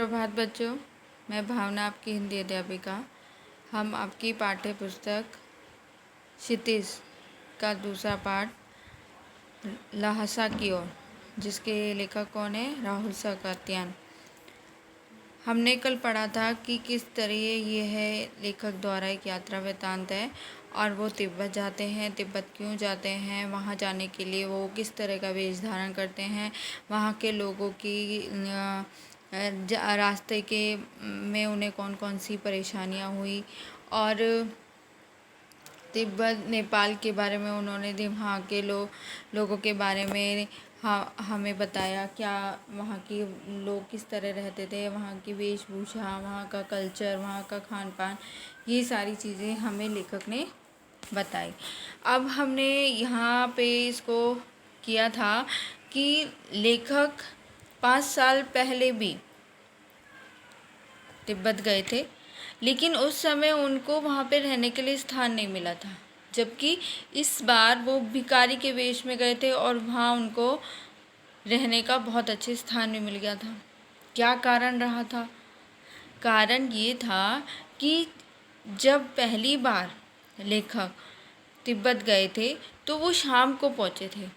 सुप्रभात बच्चों, मैं भावना आपकी हिंदी अध्यापिका। हम आपकी पाठ्य पुस्तक क्षितिज का दूसरा पाठ लहसा की ओर, जिसके लेखक कौन है? राहुल साकत्यान। हमने कल पढ़ा था कि किस तरह ये है लेखक द्वारा एक यात्रा वृत्तांत है और वो तिब्बत जाते हैं। तिब्बत क्यों जाते हैं? वहाँ जाने के लिए वो किस तरह का वेश धारण करते हैं, वहाँ के लोगों की रास्ते के में उन्हें कौन कौन सी परेशानियाँ हुई, और तिब्बत नेपाल के बारे में उन्होंने वहाँ के लोगों के बारे में हमें बताया। क्या वहाँ के लोग किस तरह रहते थे, वहाँ की वेशभूषा, वहाँ का कल्चर, वहाँ का खान पान, ये सारी चीज़ें हमें लेखक ने बताई। अब हमने यहाँ पे इसको किया था कि लेखक 5 साल पहले भी तिब्बत गए थे, लेकिन उस समय उनको वहाँ पे रहने के लिए स्थान नहीं मिला था, जबकि इस बार वो भिखारी के वेश में गए थे और वहाँ उनको रहने का बहुत अच्छे स्थान भी मिल गया था। क्या कारण रहा था? कारण ये था कि जब पहली बार लेखक तिब्बत गए थे तो वो शाम को पहुँचे थे,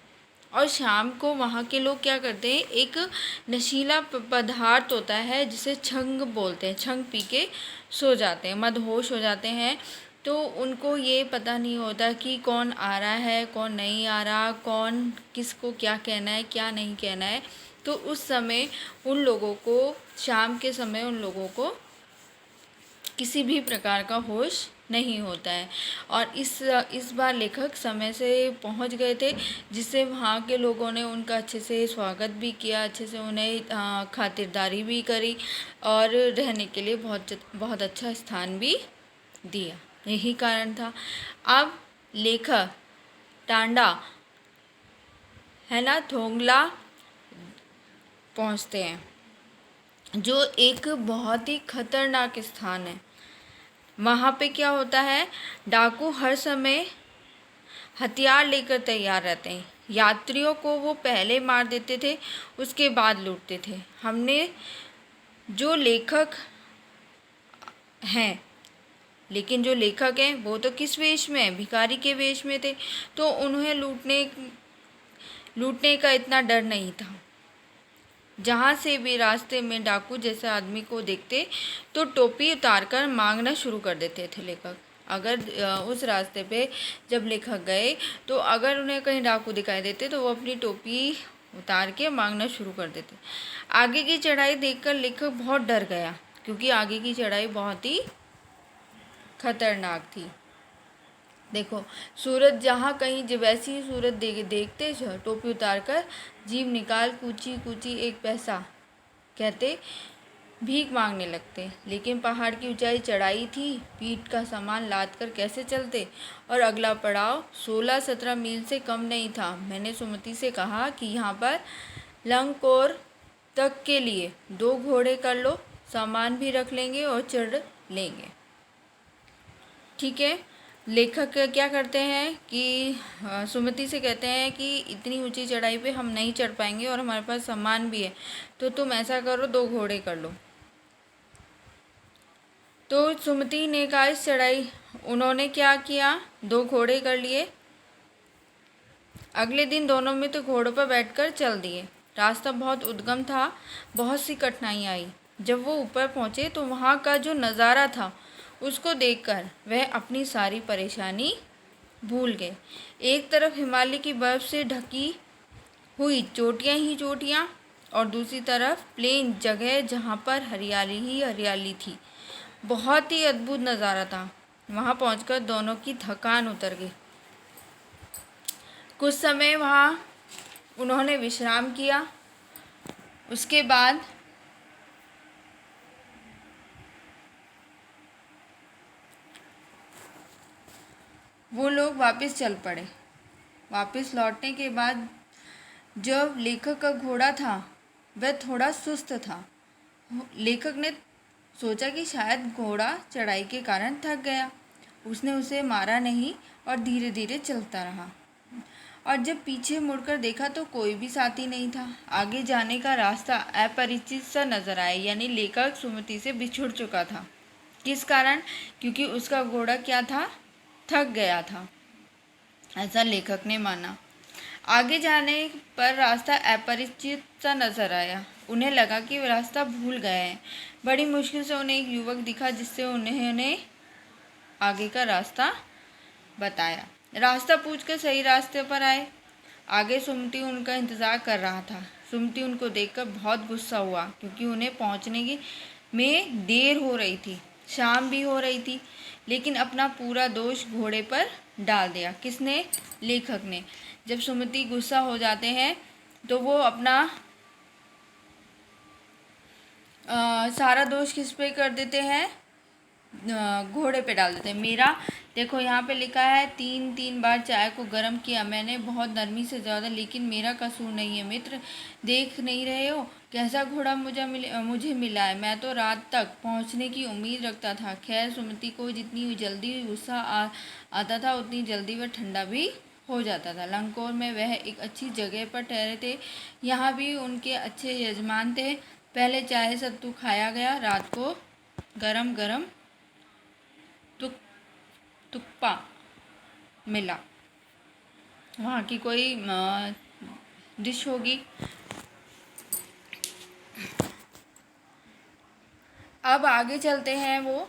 और शाम को वहाँ के लोग क्या करते हैं, एक नशीला पदार्थ होता है जिसे छंग बोलते हैं, छंग पी के सो जाते हैं, मदहोश हो जाते हैं। तो उनको ये पता नहीं होता कि कौन आ रहा है, कौन नहीं आ रहा, कौन किसको क्या कहना है, क्या नहीं कहना है। तो उस समय उन लोगों को, शाम के समय उन लोगों को किसी भी प्रकार का होश नहीं होता है। और इस बार लेखक समय से पहुंच गए थे, जिससे वहाँ के लोगों ने उनका अच्छे से स्वागत भी किया, अच्छे से उन्हें खातिरदारी भी करी और रहने के लिए बहुत अच्छा स्थान भी दिया। यही कारण था। अब लेखक टांडा है ना, थोंगला पहुँचते हैं, जो एक बहुत ही खतरनाक स्थान है। वहाँ पे क्या होता है, डाकू हर समय हथियार लेकर तैयार रहते हैं। यात्रियों को वो पहले मार देते थे, उसके बाद लूटते थे। हमने जो लेखक हैं, लेकिन जो लेखक हैं वो तो किस वेश में है? भिखारी के वेश में थे, तो उन्हें लूटने का इतना डर नहीं था। जहाँ से भी रास्ते में डाकू जैसे आदमी को देखते तो टोपी उतारकर मांगना शुरू कर देते थे लेखक। अगर उस रास्ते पे जब लेखक गए तो अगर उन्हें कहीं डाकू दिखाई देते तो वो अपनी टोपी उतार के मांगना शुरू कर देते। आगे की चढ़ाई देखकर लेखक बहुत डर गया, क्योंकि आगे की चढ़ाई बहुत ही खतरनाक थी। देखो, सूरज जहाँ कहीं जब वैसी ही सूरज देखते टोपी उतार कर जीभ निकाल कूची कूची एक पैसा कहते भीख मांगने लगते। लेकिन पहाड़ की ऊंचाई चढ़ाई थी, पीठ का सामान लाद कर कैसे चलते। और अगला पड़ाव 16-17 मील से कम नहीं था। मैंने सुमति से कहा कि यहाँ पर लंगकोर तक के लिए 2 घोड़े कर लो, सामान भी रख लेंगे और चढ़ लेंगे। ठीक है। लेखक क्या करते हैं कि सुमति से कहते हैं कि इतनी ऊंची चढ़ाई पे हम नहीं चढ़ पाएंगे और हमारे पास सामान भी है, तो तुम ऐसा करो 2 घोड़े कर लो। तो सुमति ने कहा इस चढ़ाई, उन्होंने क्या किया, 2 घोड़े कर लिए। अगले दिन दोनों में तो घोड़ों पर बैठकर चल दिए। रास्ता बहुत उद्गम था, बहुत सी कठिनाई आई। जब वो ऊपर पहुँचे तो वहाँ का जो नज़ारा था उसको देखकर वह अपनी सारी परेशानी भूल गए। एक तरफ हिमालय की बर्फ़ से ढकी हुई चोटियाँ ही चोटियाँ, और दूसरी तरफ प्लेन जगह जहाँ पर हरियाली ही हरियाली थी। बहुत ही अद्भुत नज़ारा था। वहाँ पहुंचकर दोनों की थकान उतर गई। कुछ समय वहाँ उन्होंने विश्राम किया। उसके बाद वो लोग वापस चल पड़े। वापस लौटने के बाद जब लेखक का घोड़ा था वह थोड़ा सुस्त था। लेखक ने सोचा कि शायद घोड़ा चढ़ाई के कारण थक गया। उसने उसे मारा नहीं और धीरे धीरे चलता रहा। और जब पीछे मुड़कर देखा तो कोई भी साथी नहीं था। आगे जाने का रास्ता अपरिचित सा नजर आया, यानी लेखक सुमति से बिछुड़ चुका था। किस कारण? क्योंकि उसका घोड़ा क्या था, थक गया था, ऐसा लेखक ने माना। आगे जाने पर रास्ता अपरिचित सा नजर आया। उन्हें लगा कि वे रास्ता भूल गए हैं। बड़ी मुश्किल से उन्हें एक युवक दिखा, जिससे उन्हें आगे का रास्ता बताया। रास्ता पूछकर सही रास्ते पर आए। आगे सुमति उनका इंतज़ार कर रहा था। सुमति उनको देखकर बहुत गुस्सा हुआ, क्योंकि उन्हें पहुंचने में देर हो रही थी, शाम भी हो रही थी। लेकिन अपना पूरा दोष घोड़े पर डाल दिया। किसने? लेखक ने। जब सुमति गुस्सा हो जाते हैं तो वो अपना सारा दोष किस पे कर देते हैं? घोड़े पे डाल देते हैं। मेरा देखो यहाँ पे लिखा है 3 बार चाय को गर्म किया मैंने, बहुत नरमी से ज़्यादा, लेकिन मेरा कसूर नहीं है मित्र। देख नहीं रहे हो कैसा घोड़ा मुझे मिला है। मैं तो रात तक पहुँचने की उम्मीद रखता था। खैर, सुमति को जितनी जल्दी गुस्सा आता था, उतनी जल्दी वह ठंडा भी हो जाता था। लंकोर में वह एक अच्छी जगह पर ठहरे थे। यहाँ भी उनके अच्छे यजमान थे। पहले चाय सत्तू खाया गया। रात को गरम गरम तुक्पा मिला। वहाँ की कोई डिश होगी। अब आगे चलते हैं। वो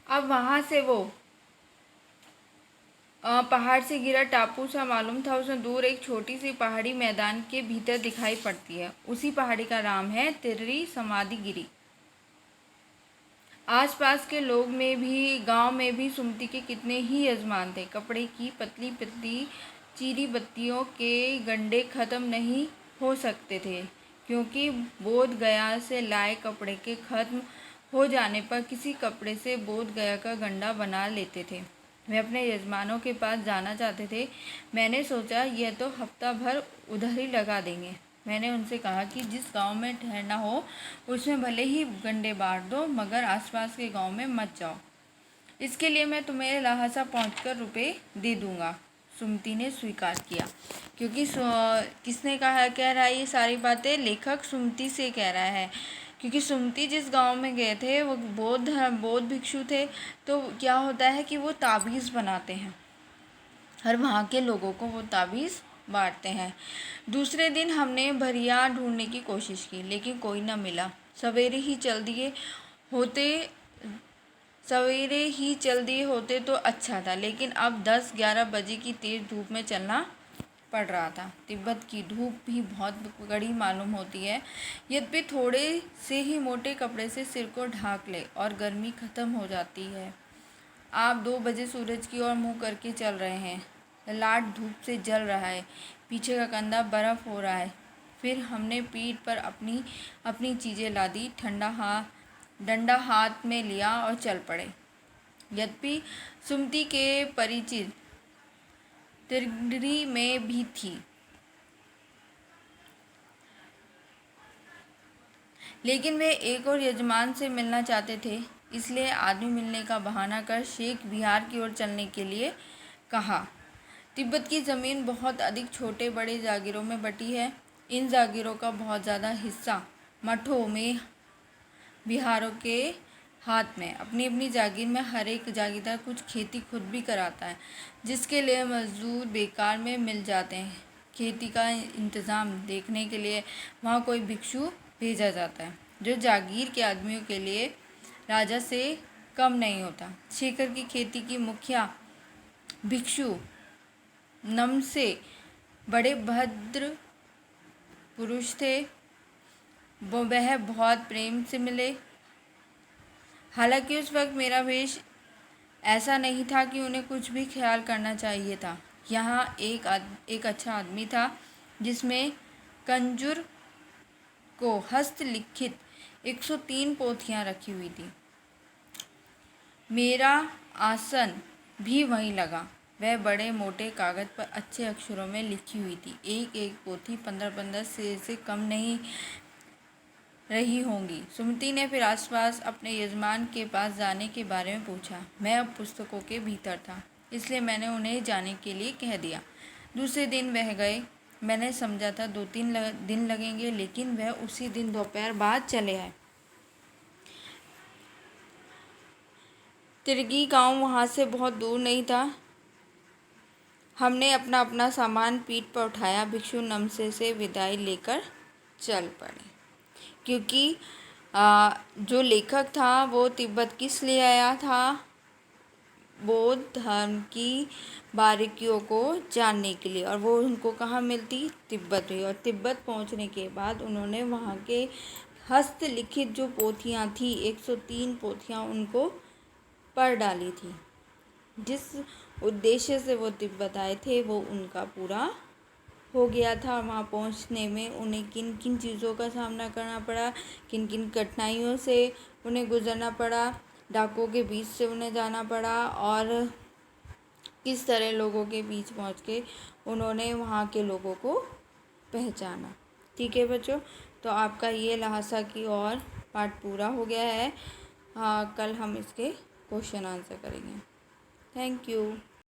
अब वहाँ से वो पहाड़ से गिरा टापू सा मालूम था। उसमें दूर एक छोटी सी पहाड़ी मैदान के भीतर दिखाई पड़ती है। उसी पहाड़ी का नाम है तिर्री समाधि गिरी। आसपास के लोग में भी, गांव में भी सुमति के कितने ही यजमान थे। कपड़े की पतली पतली चीरी बत्तियों के गंडे खत्म नहीं हो सकते थे, क्योंकि बोध गया से लाए कपड़े के खत्म हो जाने पर किसी कपड़े से बोध गया का गंडा बना लेते थे। वे अपने यजमानों के पास जाना चाहते थे। मैंने सोचा यह तो हफ्ता भर उधर ही लगा देंगे। मैंने उनसे कहा कि जिस गांव में ठहरना हो उसमें भले ही गंडे बांट दो, मगर आसपास के गांव में मत जाओ। इसके लिए मैं तुम्हें लहासा पहुंचकर रुपए दे दूंगा। सुमति ने स्वीकार किया, क्योंकि किसने कह रहा है ये सारी बातें? लेखक सुमति से कह रहा है, क्योंकि सुमति जिस गांव में गए थे वो बौद्ध भिक्षु थे। तो क्या होता है कि वो ताबीज़ बनाते हैं, हर वहाँ के लोगों को वो ताबीज़ बांटते हैं। दूसरे दिन हमने भरिया ढूंढने की कोशिश की, लेकिन कोई न मिला। सवेरे ही चल दिए होते तो अच्छा था, लेकिन अब 10-11 बजे की तेज़ धूप में चलना पड़ रहा था। तिब्बत की धूप भी बहुत कड़ी मालूम होती है। यद्यपि थोड़े से ही मोटे कपड़े से सिर को ढाक ले और गर्मी खत्म हो जाती है। आप 2 बजे सूरज की ओर मुँह करके चल रहे हैं। ललाट धूप से जल रहा है, पीछे का कंधा बर्फ़ हो रहा है। फिर हमने पीठ पर अपनी चीज़ें लादी, डंडा हाथ में लिया और चल पड़े। यद्यपि सुमति के परिचित तिर्री में भी थी, लेकिन वे एक और यजमान से मिलना चाहते थे। इसलिए आदमी मिलने का बहाना कर शेख बिहार की ओर चलने के लिए कहा। तिब्बत की ज़मीन बहुत अधिक छोटे बड़े जागीरों में बटी है। इन जागीरों का बहुत ज़्यादा हिस्सा मठों में बिहारों के हाथ में। अपनी अपनी जागीर में हर एक जागीरदार कुछ खेती खुद भी कराता है, जिसके लिए मजदूर बेकार में मिल जाते हैं। खेती का इंतज़ाम देखने के लिए वहाँ कोई भिक्षु भेजा जाता है, जो जागीर के आदमियों के लिए राजा से कम नहीं होता। शेखर की खेती की मुखिया भिक्षु नमसे बड़े भद्र पुरुष थे। वह बहुत प्रेम से मिले। हालांकि उस वक्त मेरा वेश ऐसा नहीं था कि उन्हें कुछ भी ख्याल करना चाहिए था। यहाँ एक अच्छा आदमी था, जिसमें कंजूर को हस्तलिखित 103 पोथियाँ रखी हुई थी। मेरा आसन भी वहीं लगा। वह बड़े मोटे कागज़ पर अच्छे अक्षरों में लिखी हुई थी। एक एक पोथी 15-15 से कम नहीं रही होंगी। सुमति ने फिर आसपास अपने यजमान के पास जाने के बारे में पूछा। मैं अब पुस्तकों के भीतर था, इसलिए मैंने उन्हें जाने के लिए कह दिया। दूसरे दिन वह गए। मैंने समझा था 2-3 दिन लगेंगे, लेकिन वह उसी दिन दोपहर बाद चले आए। तिरगी गांव वहाँ से बहुत दूर नहीं था। हमने अपना अपना सामान पीठ पर उठाया। भिक्षु नमसे से विदाई लेकर चल पड़े। क्योंकि जो लेखक था वो तिब्बत किस लिए आया था? बौद्ध धर्म की बारीकियों को जानने के लिए। और वो उनको कहाँ मिलती? तिब्बत में। और तिब्बत पहुँचने के बाद उन्होंने वहाँ के हस्तलिखित जो पोथियाँ थी, 103 पोथियाँ उनको पढ़ डाली थी। जिस उद्देश्य से वो तिब्बत आए थे वो उनका पूरा हो गया था। वहाँ पहुँचने में उन्हें किन किन चीज़ों का सामना करना पड़ा, किन किन कठिनाइयों से उन्हें गुजरना पड़ा, डाकुओं के बीच से उन्हें जाना पड़ा, और किस तरह लोगों के बीच पहुँच के उन्होंने वहाँ के लोगों को पहचाना। ठीक है बच्चों, तो आपका ये लहासा की और पार्ट पूरा हो गया है। कल हम इसके क्वेश्चन आंसर करेंगे। Thank you.